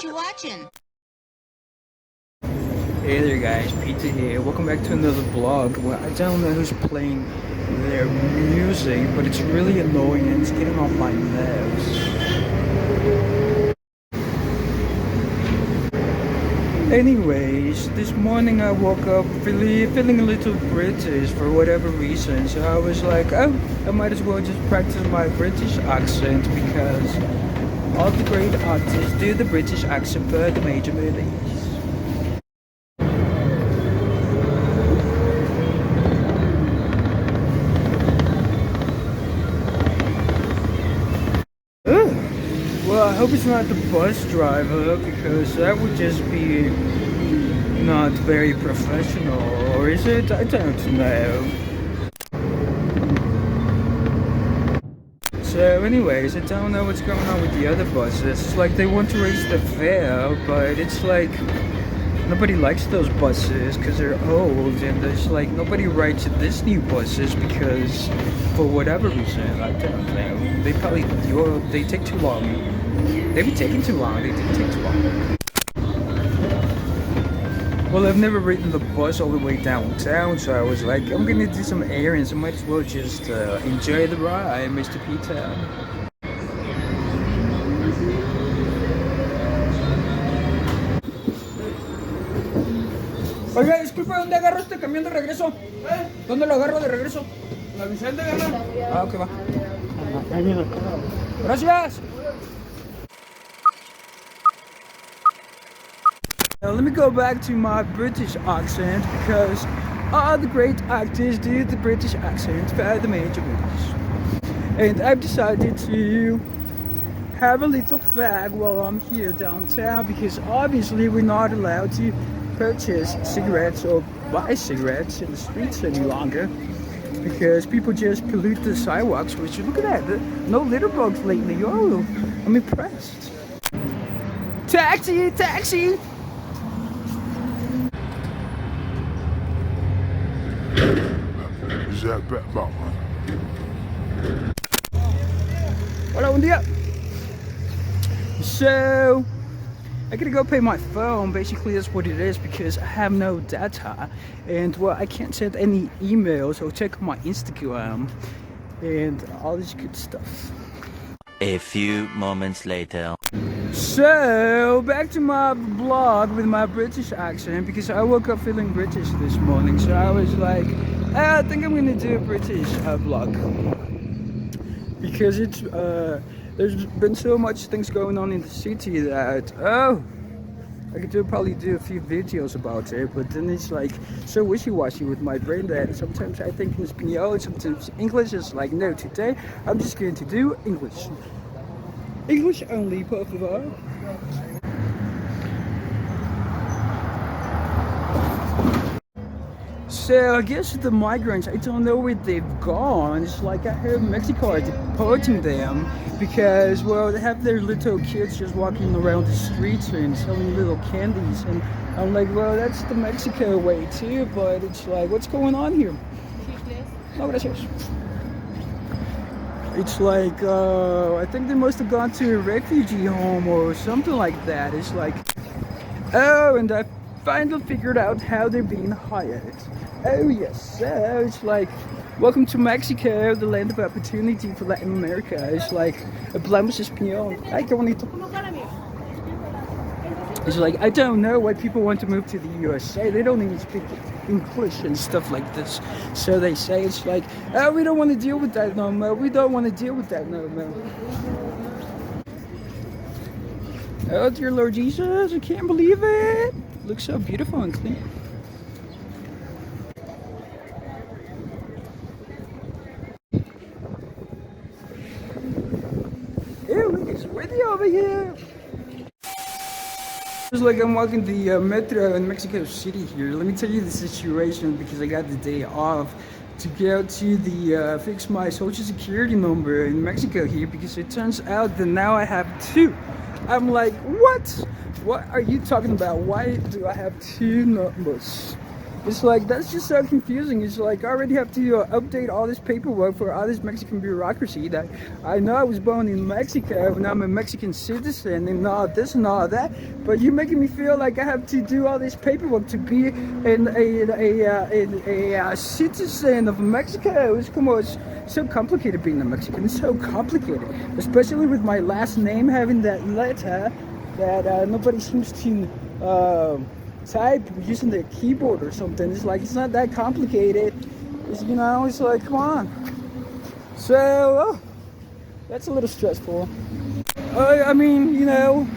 What you watching? Hey there guys, Peter here. Welcome back to another vlog. Well, I don't know who's playing their music, but it's really annoying and it's getting on my nerves. Anyways, this morning I woke up feeling a little British for whatever reason. So I was like, oh, I might as well just practice my British accent because all the great artists do the British accent for the major movies. Well, I hope it's not the bus driver because that would just be not very professional, or is it? I don't know. So anyways, I don't know what's going on with the other buses. It's like they want to raise the fare, but it's like nobody likes those buses because they're old, and there's like nobody rides this new buses because for whatever reason, I don't know. They take too long. They've been taking too long. They didn't take too long. Well, I've never ridden the bus all the way downtown, so I was like, I'm gonna do some errands. I might as well just enjoy the ride, Mr. Peter. Oiga, disculpa, ¿dónde agarro este camión de regreso? ¿Dónde lo agarro de regreso? La Vicente, gana. Ah, ok, va. Gracias. Now let me go back to my British accent because all the great actors do the British accent for the major movies. And I've decided to have a little fag while I'm here downtown because obviously we're not allowed to purchase cigarettes or buy cigarettes in the streets any longer because people just pollute the sidewalks, which look at that, no litter bugs lately. Oh, I'm impressed. Taxi, taxi! Is that bet about one? Hola, buen día. So, I gotta go pay my phone. Basically, that's what it is because I have no data, and well, I can't send any emails or check my Instagram and all this good stuff. A few moments later. So, back to my vlog with my British accent because I woke up feeling British this morning. So I was like, I think I'm gonna do a British vlog because it's there's been so much things going on in the city that I could probably do a few videos about it, but then it's like so wishy-washy with my brain that sometimes I think in Espanol, sometimes English is like, no, today I'm just going to do English. English only, por favor. So I guess the migrants, I don't know where they've gone. It's like I heard Mexico are deporting them because, well, they have their little kids just walking around the streets and selling little candies. And I'm like, well, that's the Mexico way too, but it's like, what's going on here? Oh, gracias. It's like, I think they must have gone to a refugee home or something like that. It's like, oh, and I finally figured out how they're being hired. Oh yes, so it's like, welcome to Mexico, the land of opportunity for Latin America. It's like, hablamos español. Ay, qué bonito. It's like, I don't know why people want to move to the USA. They don't even speak English and stuff like this. So they say, it's like, oh, we don't want to deal with that no more. We don't want to deal with that no more. Oh, dear Lord Jesus, I can't believe it. Looks so beautiful and clean. Ew, look, it's windy over here. It's like I'm walking the metro in Mexico City here. Let me tell you the situation because I got the day off to go to the fix my social security number in Mexico here because it turns out that now I have two. I'm like, what? What are you talking about? Why do I have two numbers? It's like, that's just so confusing. It's like, I already have to update all this paperwork for all this Mexican bureaucracy that I know I was born in Mexico and I'm a Mexican citizen and all this and all that, but you're making me feel like I have to do all this paperwork to be a citizen of Mexico. It's so complicated being a Mexican. It's so complicated, especially with my last name having that letter that nobody seems to type using their keyboard or something. It's like, it's not that complicated. It's, you know, it's like, come on. So that's a little stressful. I mean, you know,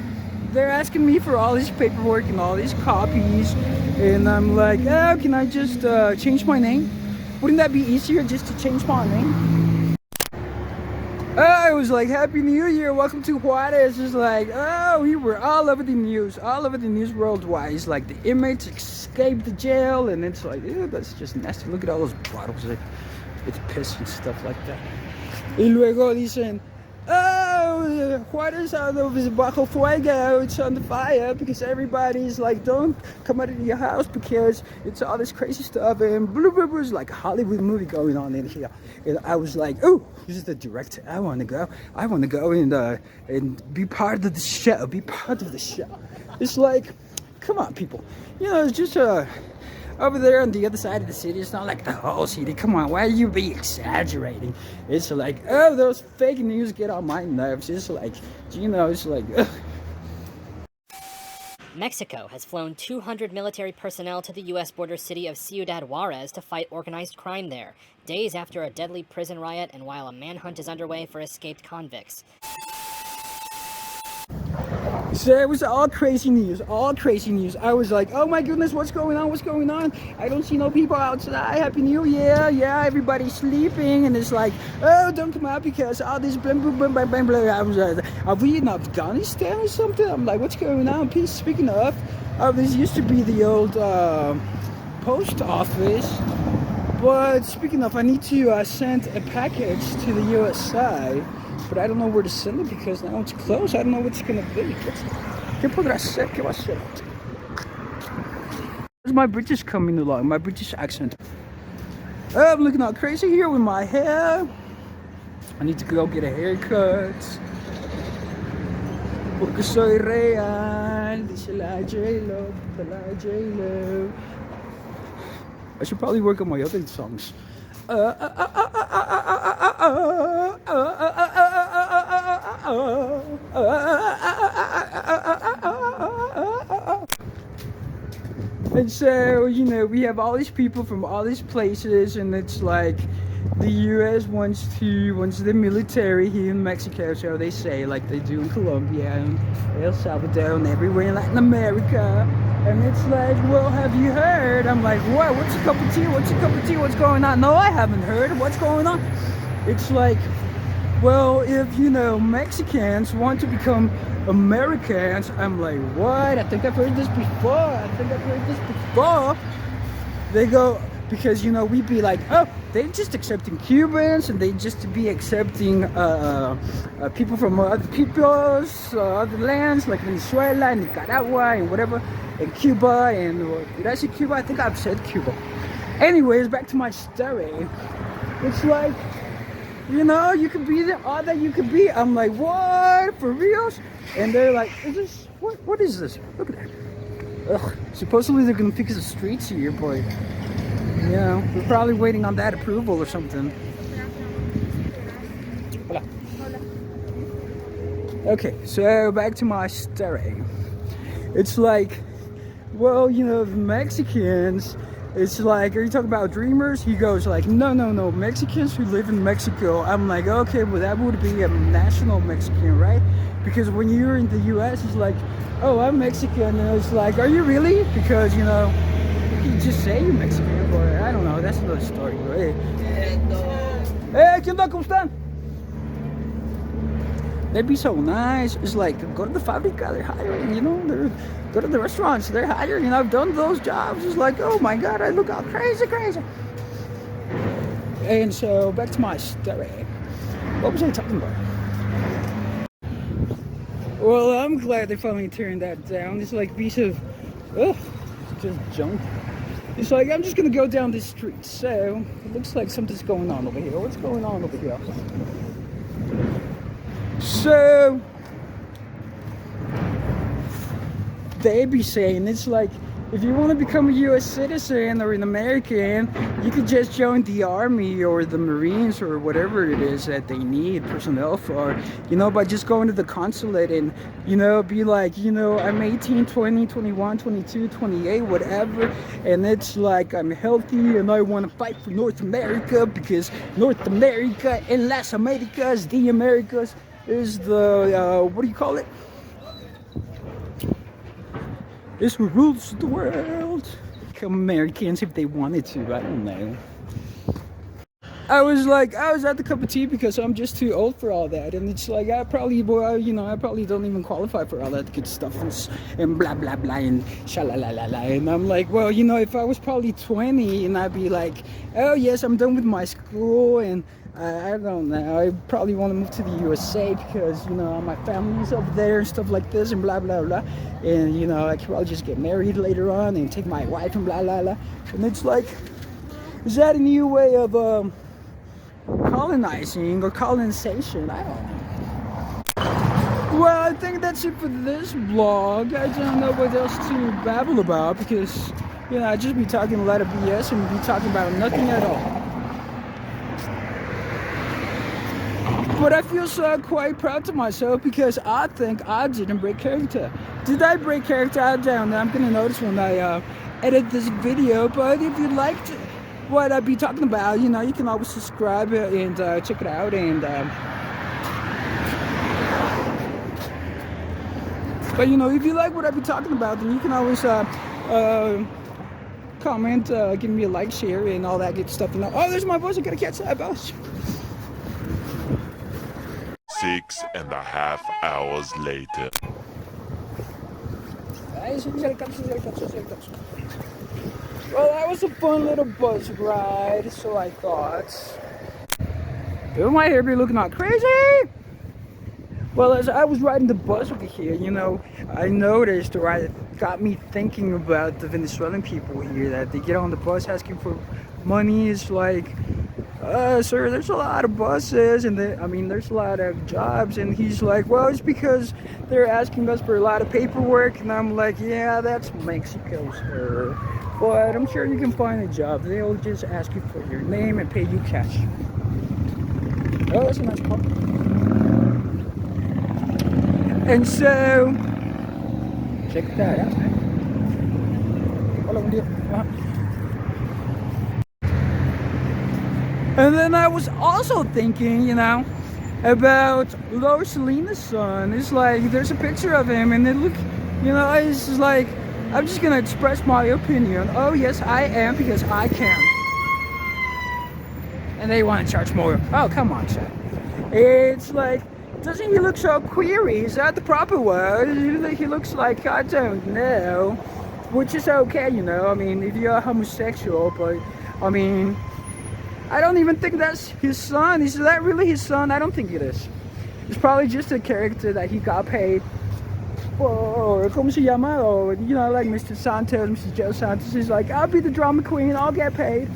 they're asking me for all this paperwork and all these copies, and I'm like, oh, can I just change my name? Wouldn't that be easier just to change my name? I was like, Happy New Year, welcome to Juarez. It's like, oh, we were all over the news worldwide. It's like the inmates escaped the jail, and it's like, ew, that's just nasty. Look at all those bottles, it's piss and stuff like that. Y luego dicen, oh, Juarez is bajo fuego, it's on the fire, because everybody's like, don't come out of your house because it's all this crazy stuff, and blah, blah, blah. It's like a Hollywood movie going on in here. And I was like, oh, this is the director. I want to go and be part of the show. It's like, come on, people. You know, it's just over there on the other side of the city. It's not like the whole city. Come on, why are you be exaggerating? It's like, oh, those fake news get on my nerves. It's like, you know, it's like, ugh. Mexico has flown 200 military personnel to the U.S. border city of Ciudad Juarez to fight organized crime there, days after a deadly prison riot and while a manhunt is underway for escaped convicts. So it was all crazy news. I was like, oh my goodness, what's going on? I don't see no people outside. Happy New Year. Yeah, everybody's sleeping. And it's like, oh, don't come out because all this blah, blah, blah, blah, blah, blah. I was like, are we in Afghanistan or something? I'm like, what's going on? Please, speaking of, this used to be the old post office. But speaking of, I need to send a package to the USA. But I don't know where to send it because now it's closed. I don't know what it's gonna be. ¿Qué podrá ser? ¿Qué va a ser? Where's my British coming along? My British accent. Oh, I'm looking all crazy here with my hair. I need to go get a haircut. Porque soy real. Dice la J-Lo. La J-Lo. I should probably work on my other songs. And so, you know, we have all these people from all these places, and it's like the US wants the military here in Mexico, so they say, like they do in Colombia and El Salvador and everywhere in Latin America. And it's like, well, have you heard? I'm like, what? What's a cup of tea? What's going on? No, I haven't heard. What's going on? It's like, well, if, you know, Mexicans want to become Americans, I'm like, what? I think I've heard this before. They go, because, you know, we'd be like, oh, they're just accepting Cubans, and they just be accepting people from other peoples, other lands, like Venezuela and Nicaragua and whatever, and Cuba, and did I say Cuba? I think I've said Cuba. Anyways, back to my story. It's like, you know, you could be all that you could be. I'm like, what? For reals? And they're like, is this, what is this? Look at that. Ugh. Supposedly they're gonna fix the streets here, but, you know, we're probably waiting on that approval or something. Hola. Okay, so back to my story. It's like, well, you know, the Mexicans, it's like, are you talking about dreamers? He goes like, no, Mexicans who live in Mexico. I'm like, okay, well, that would be a national Mexican, right? Because when you're in the US, it's like, oh, I'm Mexican, and it's like, are you really? Because, you know, you can just say you're Mexican, but I don't know, that's another story. Hey, ¿qué onda? ¿Cómo están? They'd be so nice. It's like, go to the fábrica, they're hiring, you know, go to the restaurants, they're hiring. I've done those jobs. It's like, oh my God, I look all crazy. And so, back to my story. What was I talking about? Well, I'm glad they finally turned that down. It's like a piece of, just junk. It's like, I'm just gonna go down this street. So, it looks like something's going on over here. What's going on over here? So, they be saying it's like, if you want to become a US citizen or an American, you could just join the army or the Marines or whatever it is that they need personnel for, you know, by just going to the consulate and, you know, be like, you know, I'm 18, 20, 21, 22, 28, whatever, and it's like, I'm healthy and I want to fight for North America because North America and Las Americas, the Americas, is the, what do you call it? It's who rules the world. Become Americans if they wanted to, I don't know. I was at the cup of tea because I'm just too old for all that, and it's like I probably don't even qualify for all that good stuff and blah blah blah and sha-la-la-la-la, and I'm like, well, you know, if I was probably 20 and I'd be like, oh yes, I'm done with my school and I don't know, I probably want to move to the USA because, you know, my family's over there and stuff like this and blah blah blah, and you know, I could probably just get married later on and take my wife and blah blah blah, and it's like, is that a new way of colonizing or colonization? I don't know. Well, I think that's it for this vlog. I don't know what else to babble about because, you know, I just be talking a lot of BS and be talking about nothing at all. But I feel so quite proud to myself because I think I didn't break character. Did I break character? I don't know. I'm gonna notice when I edit this video. But if you liked what I'd be talking about, you know, you can always subscribe and check it out. And but you know, if you like what I'd be talking about, then you can always comment, give me a like, share, and all that good stuff. And oh, there's my boss. I gotta catch that boss. 6.5 hours later. Well, that was a fun little bus ride, so I thought. Will my hair be looking all crazy? Well, as I was riding the bus over here, you know, I noticed, or it got me thinking about the Venezuelan people here, that they get on the bus asking for money. It's like, sir, there's a lot of buses and there's a lot of jobs, and he's like, well, it's because they're asking us for a lot of paperwork, and I'm like, yeah, that's Mexico, sir, but I'm sure you can find a job. They'll just ask you for your name and pay you cash. Oh, that's a nice car. And so, check that out. Hola, buen día. And then I was also thinking, you know, about Lower Selena's son. It's like, there's a picture of him and it look, you know, it's just like, I'm just gonna express my opinion. Oh yes, I am, because I can. And they want to charge more. Oh, come on, Chad. It's like, doesn't he look so queery? Is that the proper word? He looks like, I don't know. Which is okay, you know, I mean, if you're homosexual, but, I mean, I don't even think that's his son. Is that really his son? I don't think it is. It's probably just a character that he got paid for, or como se llama, or, you know, like Mr. Santos, Mr. Joe Santos is like, I'll be the drama queen, I'll get paid.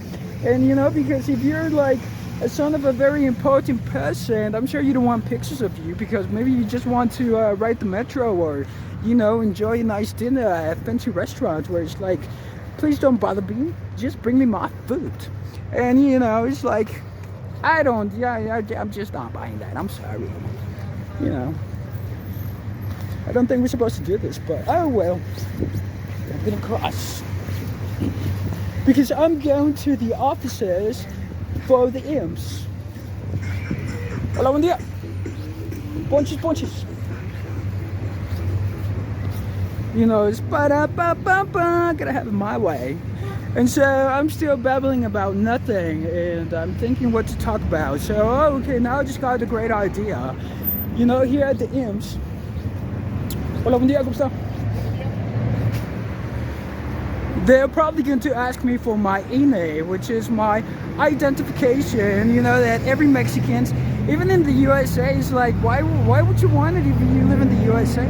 And, you know, because if you're like a son of a very important person, I'm sure you don't want pictures of you, because maybe you just want to ride the metro, or, you know, enjoy a nice dinner at a fancy restaurant where it's like, please don't bother me, just bring me my food. And, you know, it's like, I'm just not buying that. I'm sorry. You know, I don't think we're supposed to do this, but oh well. I'm gonna cross. Because I'm going to the offices for the imps. Hola, buen día. Ponches. You know, it's ba-da-ba-ba-ba, gotta have it my way. And so I'm still babbling about nothing, and I'm thinking what to talk about. So, okay, now I just got a great idea. You know, here at the imps. Hola, buen día, ¿cómo está? They're probably going to ask me for my INE, which is my identification, you know, that every Mexican Even in the USA, it's like, why would you want it if you live in the USA?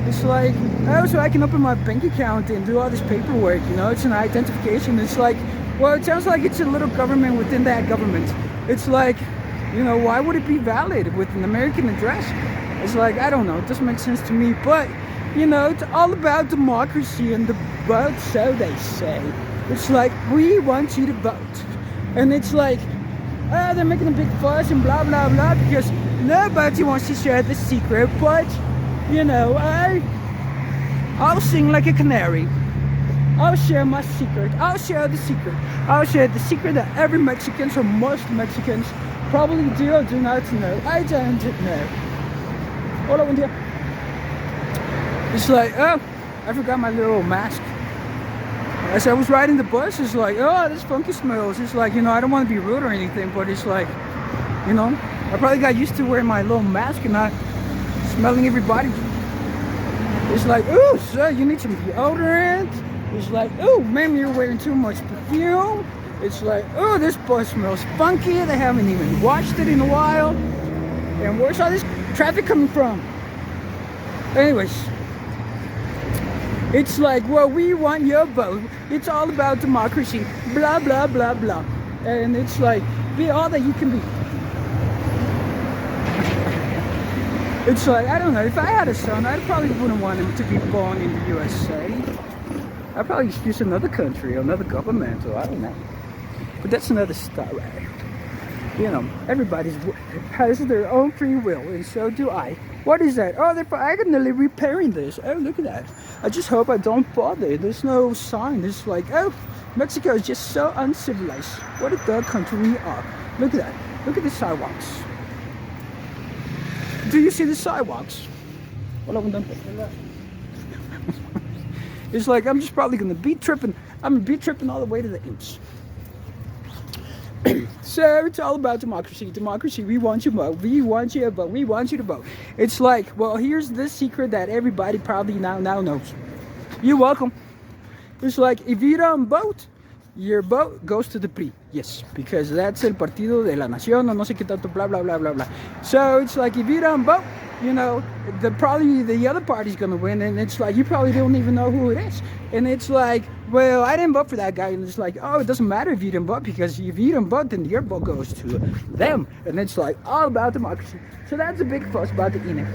It's like, oh, so I can open my bank account and do all this paperwork, you know, it's an identification. It's like, well, it sounds like it's a little government within that government. It's like, you know, why would it be valid with an American address? It's like, I don't know, it doesn't make sense to me. But, you know, it's all about democracy and the vote, so they say. It's like, we want you to vote. And it's like, they're making a big fuss and blah, blah, blah, because nobody wants to share the secret. But, you know, I'll sing like a canary. I'll share my secret. I'll share the secret. I'll share the secret that every Mexican, or most Mexicans, probably do or do not know. I don't know. Hola, buen día. It's like, oh, I forgot my little mask. As I was riding the bus, it's like, oh, this funky smells. It's like, you know, I don't want to be rude or anything, but it's like, you know, I probably got used to wearing my little mask and not smelling everybody. It's like, ooh, sir, you need some deodorant. It's like, ooh, man, you're wearing too much perfume. It's like, oh, this bus smells funky. They haven't even washed it in a while. And where's all this traffic coming from? Anyways, it's like, well, we want your vote. It's all about democracy. Blah, blah, blah, blah. And it's like, be all that you can be. It's like, I don't know, if I had a son, I probably wouldn't want him to be born in the USA. I'd probably choose another country or another government, or I don't know. But that's another story. You know, everybody has their own free will, and so do I. What is that? Oh, they're diagonally repairing this. Oh, look at that. I just hope I don't fall there. There's no sign. It's like, oh, Mexico is just so uncivilized. What a third country we are. Look at that. Look at the sidewalks. Do you see the sidewalks? It's like, I'm just probably gonna be tripping. I'm gonna be tripping all the way to the inch. So it's all about democracy. Democracy, we want you to vote. We want you to vote. We want you to vote. It's like, well, here's the secret that everybody probably now knows. You're welcome. It's like, if you don't vote, your vote goes to the PRI. Yes, because that's el partido de la nación, o no sé qué tanto, blah, blah, blah, blah, blah. So it's like, if you don't vote, you know, probably the other party's gonna win, and it's like, you probably don't even know who it is. And it's like, well, I didn't vote for that guy, and it's like, oh, it doesn't matter if you didn't vote, because if you didn't vote, then your vote goes to them. And it's like, all about democracy. So that's a big fuss about the INE.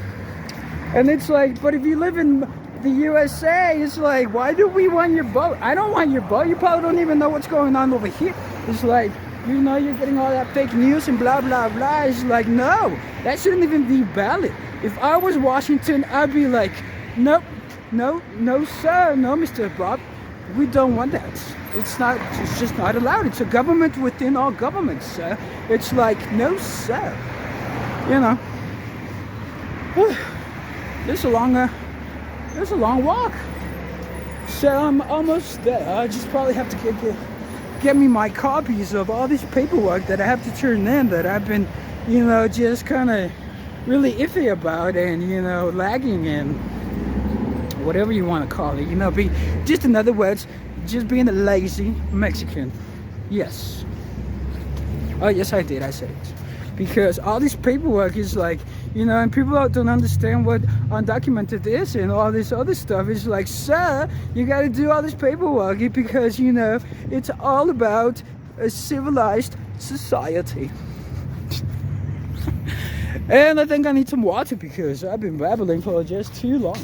And it's like, but if you live in the USA, it's like, why do we want your vote? I don't want your vote. You probably don't even know what's going on over here. It's like, you know, you're getting all that fake news and blah, blah, blah. It's like, no, that shouldn't even be valid. If I was Washington, I'd be like, nope, no, sir, no, Mr. Bob. We don't want that. It's just not allowed. It's a government within all governments, sir. It's like, no, sir. You know, there's a long walk. So I'm almost there. I just probably have to get me my copies of all this paperwork that I have to turn in, that I've been, you know, just kind of really iffy about, and, you know, lagging, and whatever you want to call it, you know, just in other words, just being a lazy Mexican. Yes. Oh, yes, I did. I said it. Because all this paperwork is like, you know, and people don't understand what undocumented is and all this other stuff. It's like, sir, you got to do all this paperwork because, you know, it's all about a civilized society. And I think I need some water because I've been babbling for just too long.